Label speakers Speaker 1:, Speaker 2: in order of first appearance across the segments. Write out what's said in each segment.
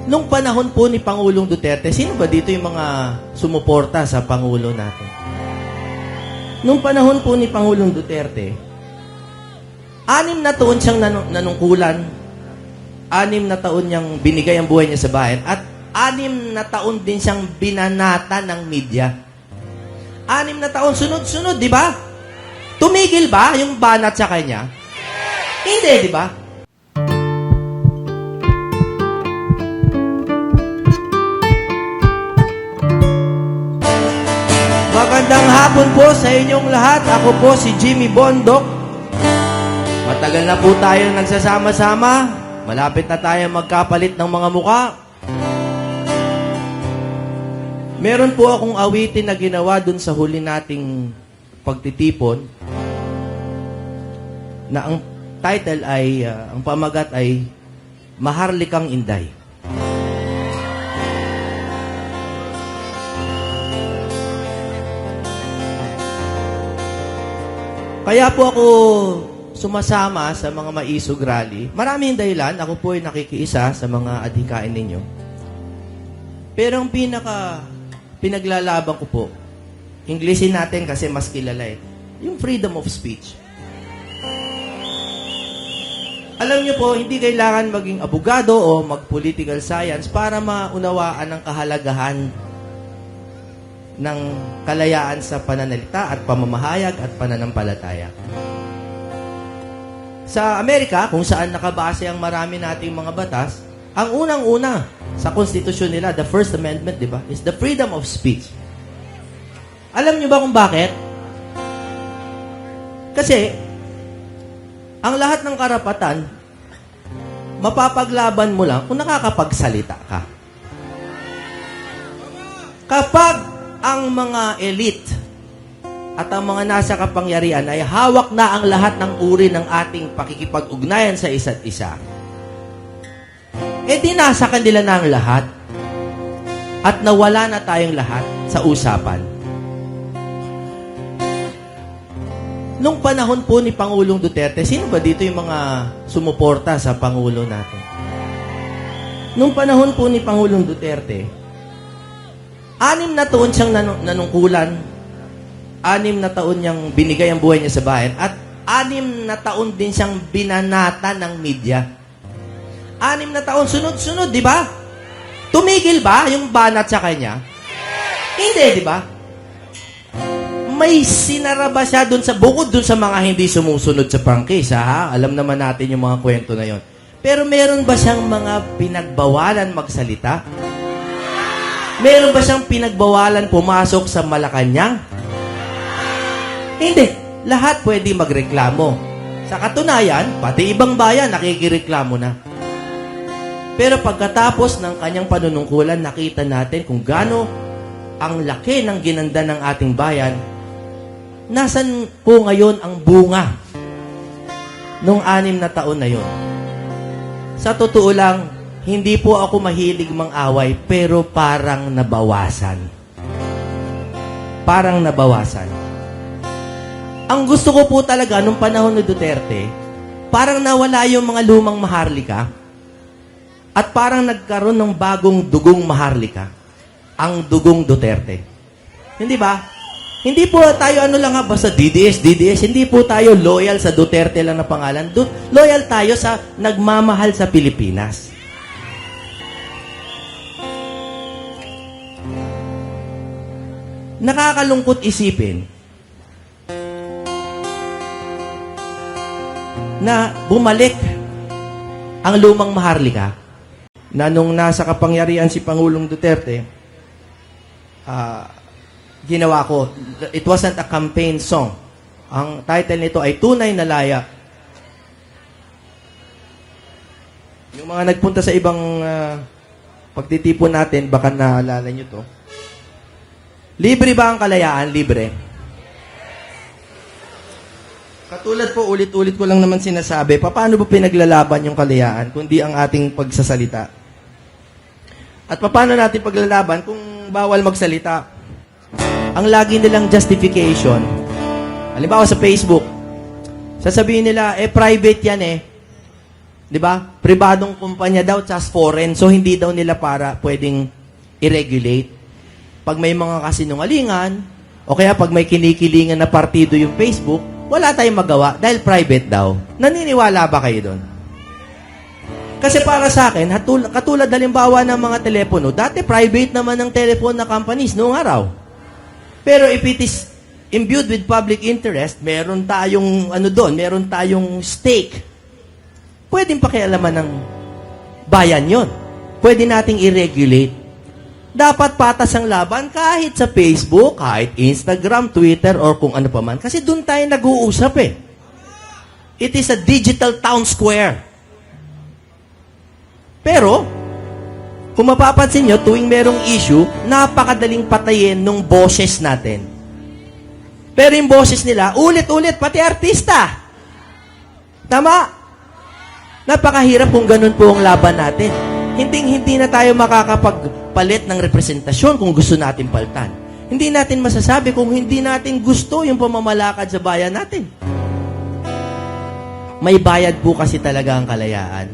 Speaker 1: Nung panahon po ni Pangulong Duterte, sino ba dito yung mga sumuporta sa Pangulo natin? Nung panahon po ni Pangulong Duterte, 6 na taon siyang nanungkulan, 6 na taon niyang binigay ang buhay niya sa bayan, at 6 na taon din siyang binanata ng media. 6 na taon, sunod-sunod, di ba? Tumigil ba yung banat sa kanya? Hindi, di ba? Magandang hapon po sa inyong lahat. Ako po si Jimmy Bondok. Matagal na po tayo nagsasama-sama. Malapit na tayo magkapalit ng mga muka. Meron po akong awitin na ginawa dun sa huli nating pagtitipon na ang title ay, ang pamagat ay Maharlikang Inday. Kaya po ako sumasama sa mga maisog rally. Maraming dahilan. Ako po ay nakikiisa sa mga adhikain ninyo. Pero ang pinaglalaban ko po, Englishin natin kasi mas kilala eh, yung freedom of speech. Alam niyo po, hindi kailangan maging abogado o mag-political science para maunawaan ang kahalagahan ng kalayaan sa pananalita at pamamahayag at pananampalataya. Sa Amerika, kung saan nakabase ang marami nating mga batas, ang unang-una sa konstitusyon nila, the First Amendment, di ba, is the freedom of speech. Alam niyo ba kung bakit? Kasi, ang lahat ng karapatan, mapapaglaban mo lang kung nakakapagsalita ka. Kapag ang mga elite at ang mga nasa kapangyarihan ay hawak na ang lahat ng uri ng ating pakikipag-ugnayan sa isa't isa, di nasa kanila na ang lahat at nawala na tayong lahat sa usapan. Nung panahon po ni Pangulong Duterte, sino ba dito yung mga sumuporta sa Pangulo natin? Nung panahon po ni Pangulong Duterte, 6 na taon siyang nanungkulan, 6 na taon niyang binigay ang buhay niya sa bayan, at 6 na taon din siyang binanata ng media. 6 na taon, sunod-sunod, di ba? Tumigil ba yung banat sa kanya? Hindi, di ba? May sinara ba siya dun sa, bukod dun sa mga hindi sumusunod sa prangkisa, ha? Alam naman natin yung mga kwento na yon. Pero meron ba siyang mga pinagbawalan magsalita? Meron ba siyang pinagbawalan pumasok sa Malacanang? Hindi. Lahat pwede magreklamo. Sa katunayan, pati ibang bayan nakikireklamo na. Pero pagkatapos ng kanyang panunungkulan, nakita natin kung gaano ang laki ng ginanda ng ating bayan. Nasaan po ngayon ang bunga nung 6 na taon na yon? Sa totoo lang, hindi po ako mahilig mang-away, pero parang nabawasan. Parang nabawasan. Ang gusto ko po talaga nung panahon ni Duterte, parang nawala yung mga lumang maharlika at parang nagkaroon ng bagong dugong maharlika. Ang dugong Duterte. Hindi ba? Hindi po tayo basta DDS. Hindi po tayo loyal sa Duterte lang na pangalan. Loyal tayo sa nagmamahal sa Pilipinas. Nakakalungkot isipin na bumalik ang lumang maharlika na nung nasa kapangyarihan si Pangulong Duterte, ginawa ko. It wasn't a campaign song. Ang title nito ay Tunay na Laya. Yung mga nagpunta sa ibang pagtitipon natin, baka naalala nyo to. Libre ba ang kalayaan? Libre. Katulad po, ulit-ulit ko lang naman sinasabi, paano ba pinaglalaban yung kalayaan kundi ang ating pagsasalita? At paano natin paglalaban kung bawal magsalita? Ang lagi nilang justification, halimbawa sa Facebook, sasabihin nila, private yan eh. Di ba? Pribadong kumpanya daw, just foreign. So, hindi daw nila pwedeng i-regulate. Pag may mga kasinungalingan, o kaya pag may kinikilingan na partido yung Facebook, wala tayong magawa dahil private daw. Naniniwala ba kayo doon? Kasi para sa akin, katulad halimbawa ng mga telepono, dati private naman ng telephone na companies noong araw. Pero if it is imbued with public interest, meron tayong meron tayong stake. Pwedeng pakialaman ng bayan yon. Pwede nating i-regulate. Dapat patas ang laban kahit sa Facebook, kahit Instagram, Twitter, or kung ano pa man. Kasi doon tayo nag-uusap eh. It is a digital town square. Pero, kung mapapansin nyo, tuwing merong issue, napakadaling patayin ng boses natin. Pero yung boses nila, ulit-ulit, pati artista. Tama? Napakahirap kung ganun po ang laban natin. Hindi na tayo makakapagpalit ng representasyon kung gusto natin palitan. Hindi natin masasabi kung hindi natin gusto yung pamamalakad sa bayan natin. May bayad po kasi talaga ang kalayaan.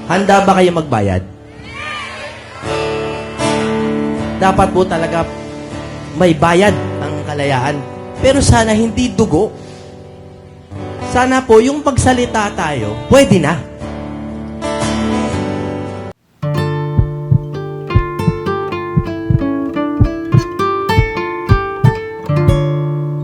Speaker 1: Handa ba kayo magbayad? Dapat po talaga may bayad ang kalayaan. Pero sana hindi dugo. Sana po yung pagsalita tayo, pwede na.